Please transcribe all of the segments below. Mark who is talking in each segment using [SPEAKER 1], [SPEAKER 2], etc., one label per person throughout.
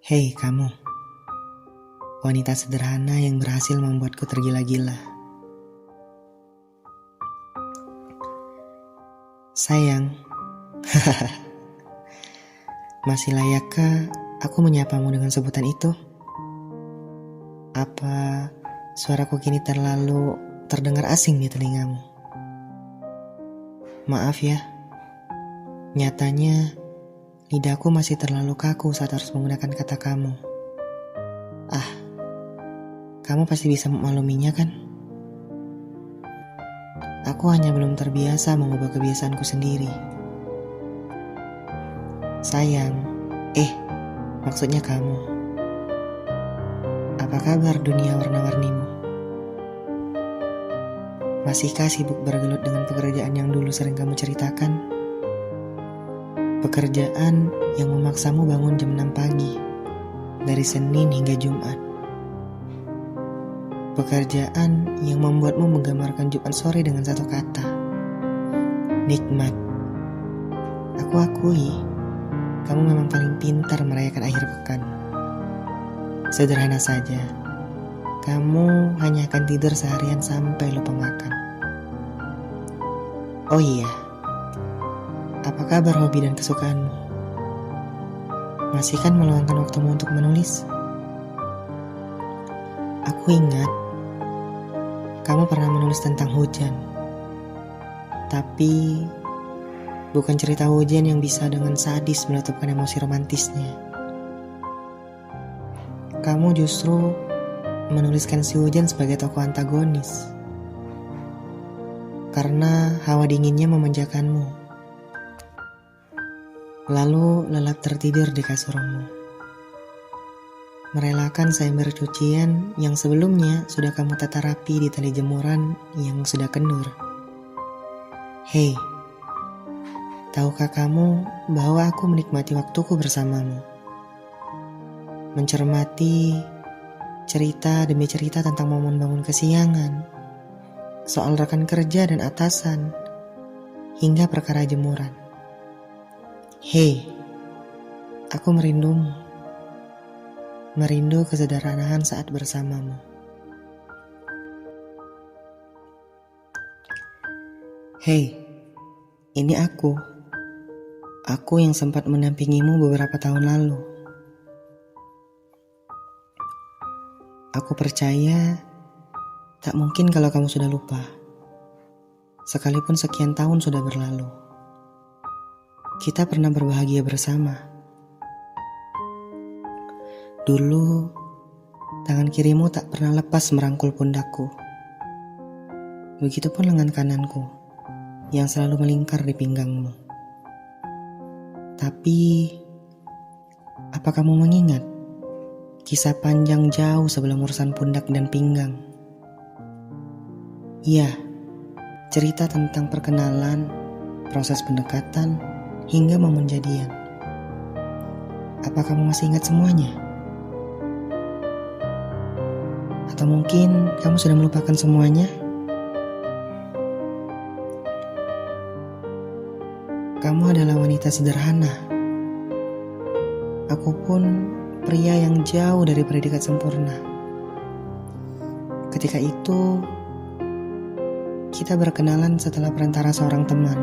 [SPEAKER 1] Hei kamu, wanita sederhana yang berhasil membuatku tergila-gila. Sayang, masih layakkah aku menyapamu dengan sebutan itu? Apa suaraku kini terlalu terdengar asing di telingamu? Maaf ya, nyatanya lidahku masih terlalu kaku saat harus menggunakan kata kamu. Kamu pasti bisa memakluminya kan? Aku hanya belum terbiasa mengubah kebiasaanku sendiri. Sayang, maksudnya kamu. Apa kabar dunia warna-warnimu? Masihkah sibuk bergelut dengan pekerjaan yang dulu sering kamu ceritakan? Pekerjaan yang memaksamu bangun jam 6 pagi, dari Senin hingga Jumat. Pekerjaan yang membuatmu menggambarkan Jumat sore dengan satu kata, nikmat. Aku akui, kamu memang paling pintar merayakan akhir pekan. Sederhana saja, kamu hanya akan tidur seharian sampai lupa makan. Oh iya, apa kabar hobi dan kesukaanmu? Masih kan meluangkan waktumu untuk menulis? Aku ingat, kamu pernah menulis tentang hujan. Tapi, bukan cerita hujan yang bisa dengan sadis menutupkan emosi romantisnya. Kamu justru menuliskan si hujan sebagai tokoh antagonis. Karena hawa dinginnya memanjakanmu. Lalu lelap tertidur di kasurmu. Merelakan seember cucian yang sebelumnya sudah kamu tata rapi di tali jemuran yang sudah kendur. Hei, tahukah kamu bahwa aku menikmati waktuku bersamamu? Mencermati cerita demi cerita tentang momen bangun kesiangan, soal rekan kerja dan atasan, hingga perkara jemuran. Hei, aku merindumu. Merindu kesederhanaan saat bersamamu. Hei, ini aku. Aku yang sempat mendampingimu beberapa tahun lalu. Aku percaya tak mungkin kalau kamu sudah lupa. Sekalipun sekian tahun sudah berlalu. Kita pernah berbahagia bersama. Dulu, tangan kirimu tak pernah lepas merangkul pundakku. Begitupun lengan kananku, yang selalu melingkar di pinggangmu. Tapi, apa kamu mengingat kisah panjang jauh sebelum urusan pundak dan pinggang? Iya, cerita tentang perkenalan, proses pendekatan, hingga momen jadian. Apa kamu masih ingat semuanya? Atau mungkin kamu sudah melupakan semuanya? Kamu adalah wanita sederhana. Aku pun pria yang jauh dari predikat sempurna. Ketika itu, kita berkenalan setelah perantara seorang teman.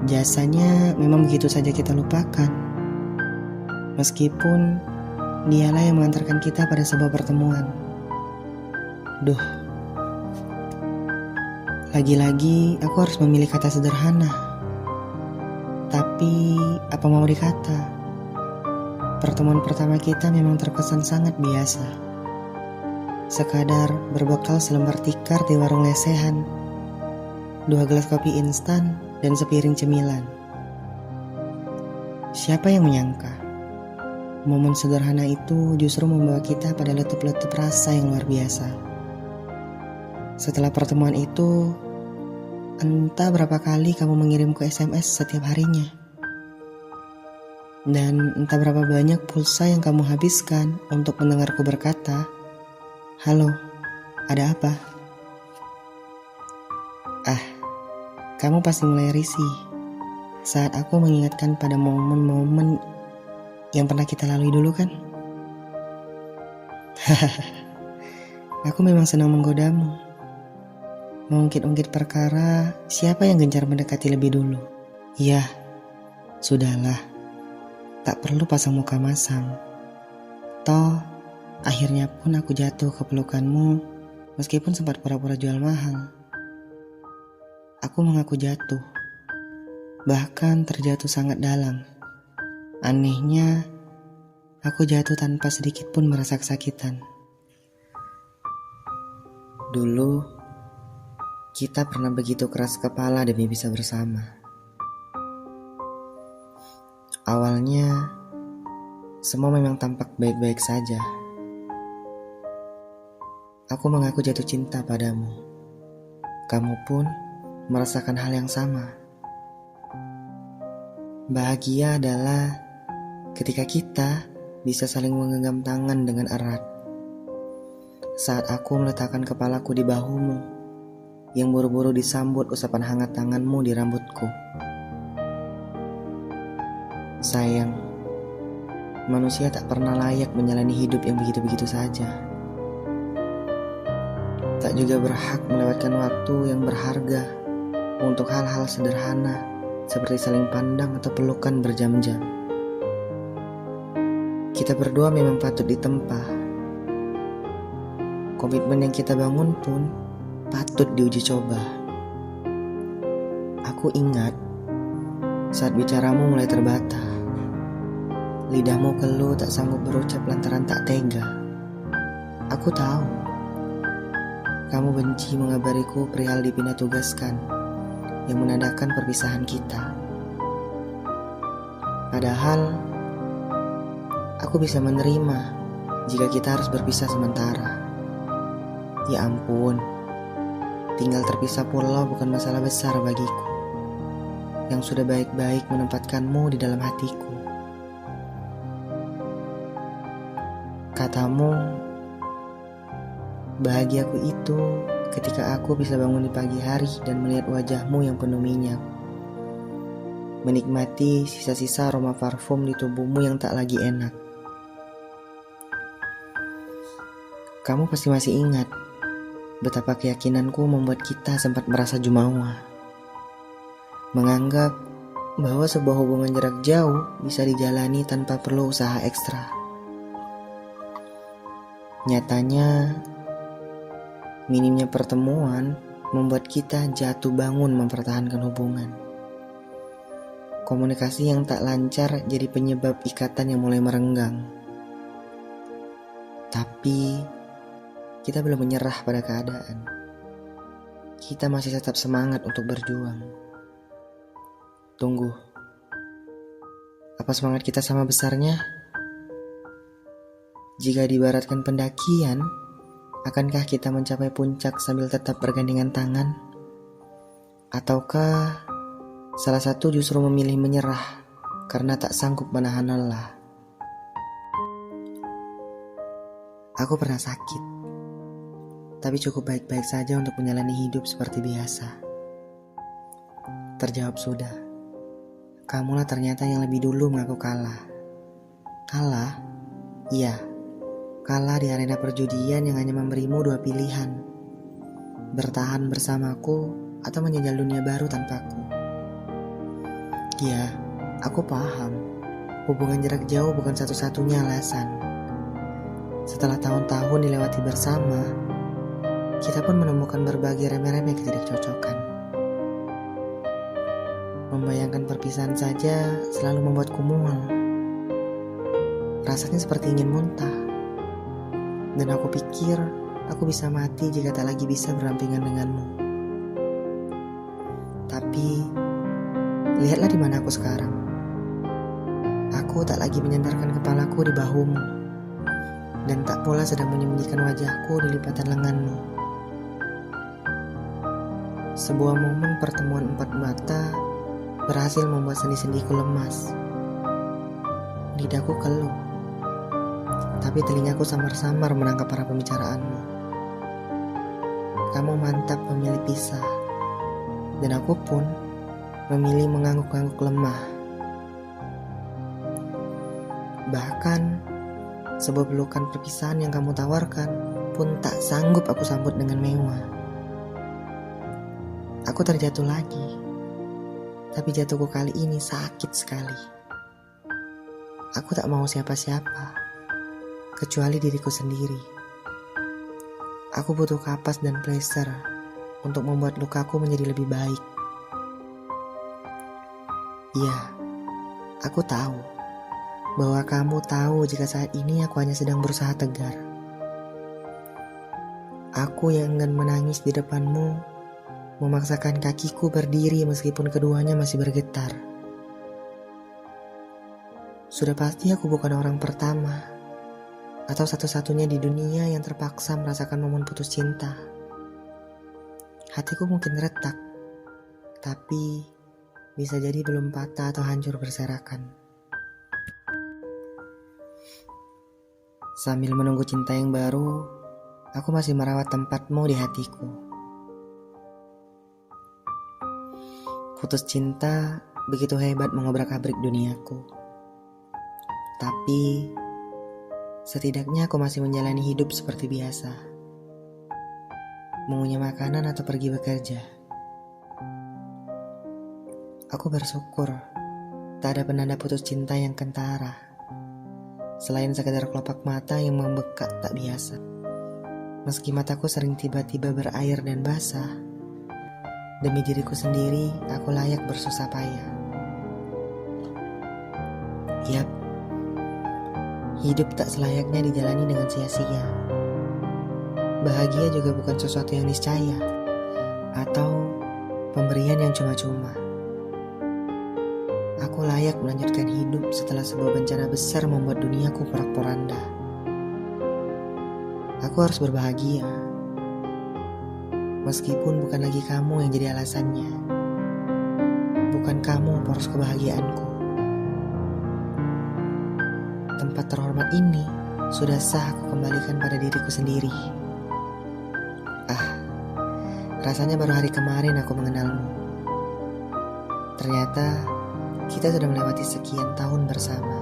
[SPEAKER 1] Jasanya memang begitu saja kita lupakan. Meskipun dialah yang mengantarkan kita pada sebuah pertemuan. Duh, lagi-lagi aku harus memilih kata sederhana. Tapi apa mau dikata, pertemuan pertama kita memang terkesan sangat biasa. Sekadar berbekal selembar tikar di warung lesehan, 2 gelas kopi instan, dan sepiring cemilan. Siapa yang menyangka momen sederhana itu justru membawa kita pada letup-letup rasa yang luar biasa. Setelah pertemuan itu, entah berapa kali kamu mengirimku SMS setiap harinya. Dan entah berapa banyak pulsa yang kamu habiskan untuk mendengarku berkata, "Halo, ada apa?" Kamu pasti mulai risih saat aku mengingatkan pada momen-momen yang pernah kita lalui dulu kan? Aku memang senang menggodamu, mengungkit-ungkit perkara siapa yang gencar mendekati lebih dulu. Iya, sudahlah, tak perlu pasang muka masam. Toh, akhirnya pun aku jatuh ke pelukanmu, meskipun sempat pura-pura jual mahal. Aku mengaku jatuh, bahkan terjatuh sangat dalam. Anehnya, aku jatuh tanpa sedikit pun merasa kesakitan. Dulu, kita pernah begitu keras kepala demi bisa bersama. Awalnya, semua memang tampak baik-baik saja. Aku mengaku jatuh cinta padamu. Kamu pun merasakan hal yang sama. Bahagia adalah ketika kita bisa saling menggenggam tangan dengan erat. Saat aku meletakkan kepalaku di bahumu, yang buru-buru disambut usapan hangat tanganmu di rambutku. Sayang, manusia tak pernah layak menjalani hidup yang begitu-begitu saja. Tak juga berhak melewatkan waktu yang berharga untuk hal-hal sederhana seperti saling pandang atau pelukan berjam-jam. Kita berdua memang patut ditempa. Komitmen yang kita bangun pun patut diuji coba. Aku ingat saat bicaramu mulai terbata. Lidahmu keluh tak sanggup berucap lantaran tak tega. Aku tahu kamu benci mengabariku perihal dipindah tugaskan yang menandakan perpisahan kita. Padahal aku bisa menerima jika kita harus berpisah sementara. Ya ampun, tinggal terpisah pulau bukan masalah besar bagiku, yang sudah baik-baik menempatkanmu di dalam hatiku. Katamu, bahagiaku itu ketika aku bisa bangun di pagi hari dan melihat wajahmu yang penuh minyak, menikmati sisa-sisa aroma parfum di tubuhmu yang tak lagi enak. Kamu pasti masih ingat betapa keyakinanku membuat kita sempat merasa jumawa, menganggap bahwa sebuah hubungan jarak jauh bisa dijalani tanpa perlu usaha ekstra. Nyatanya, minimnya pertemuan membuat kita jatuh bangun mempertahankan hubungan. Komunikasi yang tak lancar jadi penyebab ikatan yang mulai merenggang. Tapi kita belum menyerah pada keadaan. Kita masih tetap semangat untuk berjuang. Tunggu, apa semangat kita sama besarnya? Jika diibaratkan pendakian, akankah kita mencapai puncak sambil tetap bergandengan tangan? Ataukah salah satu justru memilih menyerah karena tak sanggup menahan lelah? Aku pernah sakit, tapi cukup baik-baik saja untuk menjalani hidup seperti biasa. Terjawab sudah. Kamulah ternyata yang lebih dulu mengaku kalah. Kalah? Iya, kalah di arena perjudian yang hanya memberimu dua pilihan. Bertahan bersamaku atau menjajal dunia baru tanpaku. Iya, aku paham. Hubungan jarak jauh bukan satu-satunya alasan. Setelah tahun-tahun dilewati bersama, kita pun menemukan berbagai remeh-remeh ketidakcocokan. Membayangkan perpisahan saja selalu membuatku mual. Rasanya seperti ingin muntah. Dan aku pikir aku bisa mati jika tak lagi bisa berdampingan denganmu. Tapi, lihatlah di mana aku sekarang. Aku tak lagi menyandarkan kepalaku di bahumu, dan tak pula sedang menyembunyikan wajahku di lipatan lenganmu. Sebuah momen pertemuan empat mata berhasil membuat sendi-sendiku lemas. Lidahku keluh, tapi telingaku samar-samar menangkap para pembicaraanmu. Kamu mantap memilih pisah, dan aku pun memilih mengangguk-angguk lemah. Bahkan sebuah pelukan perpisahan yang kamu tawarkan pun tak sanggup aku sambut dengan mewah. Aku terjatuh lagi, tapi jatuhku kali ini sakit sekali. Aku tak mau siapa-siapa, kecuali diriku sendiri. Aku butuh kapas dan plester untuk membuat lukaku menjadi lebih baik. Ya, aku tahu bahwa kamu tahu jika saat ini aku hanya sedang berusaha tegar. Aku yang enggan menangis di depanmu, memaksakan kakiku berdiri meskipun keduanya masih bergetar. Sudah pasti aku bukan orang pertama atau satu-satunya di dunia yang terpaksa merasakan momen putus cinta. Hatiku mungkin retak, tapi bisa jadi belum patah atau hancur berserakan. Sambil menunggu cinta yang baru, aku masih merawat tempatmu di hatiku. Putus cinta begitu hebat mengobrak-abrik duniaku. Tapi setidaknya aku masih menjalani hidup seperti biasa. Mengunyah makanan atau pergi bekerja. Aku bersyukur tak ada penanda putus cinta yang kentara. Selain sekadar kelopak mata yang membekak tak biasa. Meski mataku sering tiba-tiba berair dan basah, demi diriku sendiri aku layak bersusah payah. Yap, hidup tak selayaknya dijalani dengan sia-sia. Bahagia juga bukan sesuatu yang niscaya atau pemberian yang cuma-cuma. Aku layak melanjutkan hidup setelah sebuah bencana besar membuat duniaku porak-poranda. Aku harus berbahagia, meskipun bukan lagi kamu yang jadi alasannya. Bukan kamu poros kebahagiaanku. Tempat terhormat ini sudah sah aku kembalikan pada diriku sendiri. Rasanya baru hari kemarin aku mengenalmu. Ternyata kita sudah melewati sekian tahun bersama.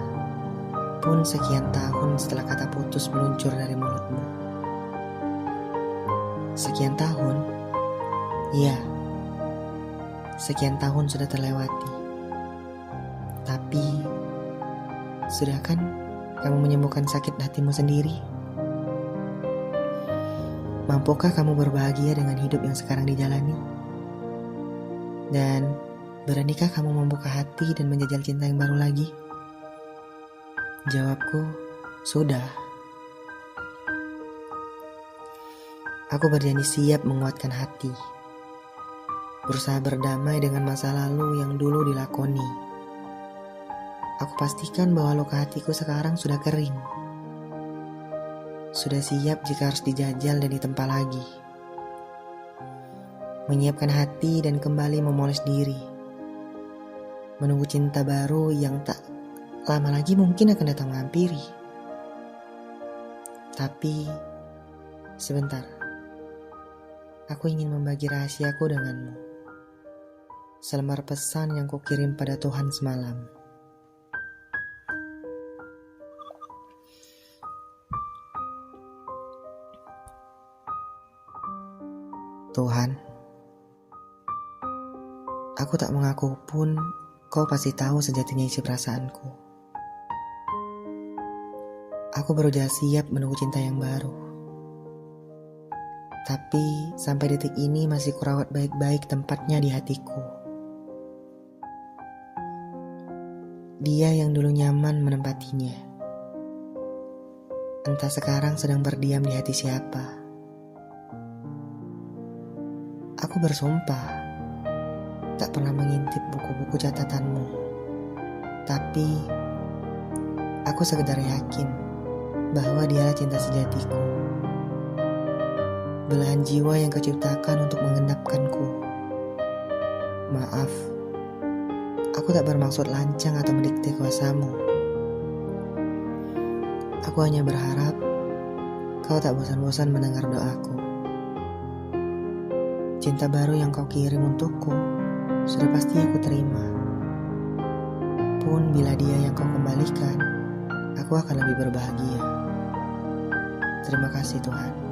[SPEAKER 1] Pun sekian tahun setelah kata putus meluncur dari mulutmu. Sekian tahun? Iya. Sekian tahun sudah terlewati. Tapi sudah kan kamu menyembuhkan sakit hatimu sendiri? Mampukah kamu berbahagia dengan hidup yang sekarang dijalani? Dan beranikah kamu membuka hati dan menjajal cinta yang baru lagi? Jawabku, sudah. Aku berjanji siap menguatkan hati. Berusaha berdamai dengan masa lalu yang dulu dilakoni. Aku pastikan bahwa luka hatiku sekarang sudah kering. Sudah siap jika harus dijajal dan ditempa lagi. Menyiapkan hati dan kembali memoles diri. Menunggu cinta baru yang tak lama lagi mungkin akan datang menghampiri. Tapi sebentar. Aku ingin membagi rahasiaku denganmu. Selembar pesan yang kukirim pada Tuhan semalam. Tuhan, aku tak mengaku pun kau pasti tahu sejatinya isi perasaanku. Aku berusaha siap menunggu cinta yang baru. Tapi sampai detik ini masih kurawat baik-baik tempatnya di hatiku. Dia yang dulu nyaman menempatinya. Entah sekarang sedang berdiam di hati siapa. Aku bersumpah tak pernah mengintip buku-buku catatanmu. Tapi aku sekedar yakin bahwa dialah cinta sejatiku. Belahan jiwa yang kau ciptakan untuk menggenapkanku. Maaf, aku tak bermaksud lancang atau mendikte kuasamu. Aku hanya berharap kau tak bosan-bosan mendengar doaku. Cinta baru yang kau kirim untukku sudah pasti aku terima. Pun bila dia yang kau kembalikan, aku akan lebih berbahagia. Terima kasih Tuhan.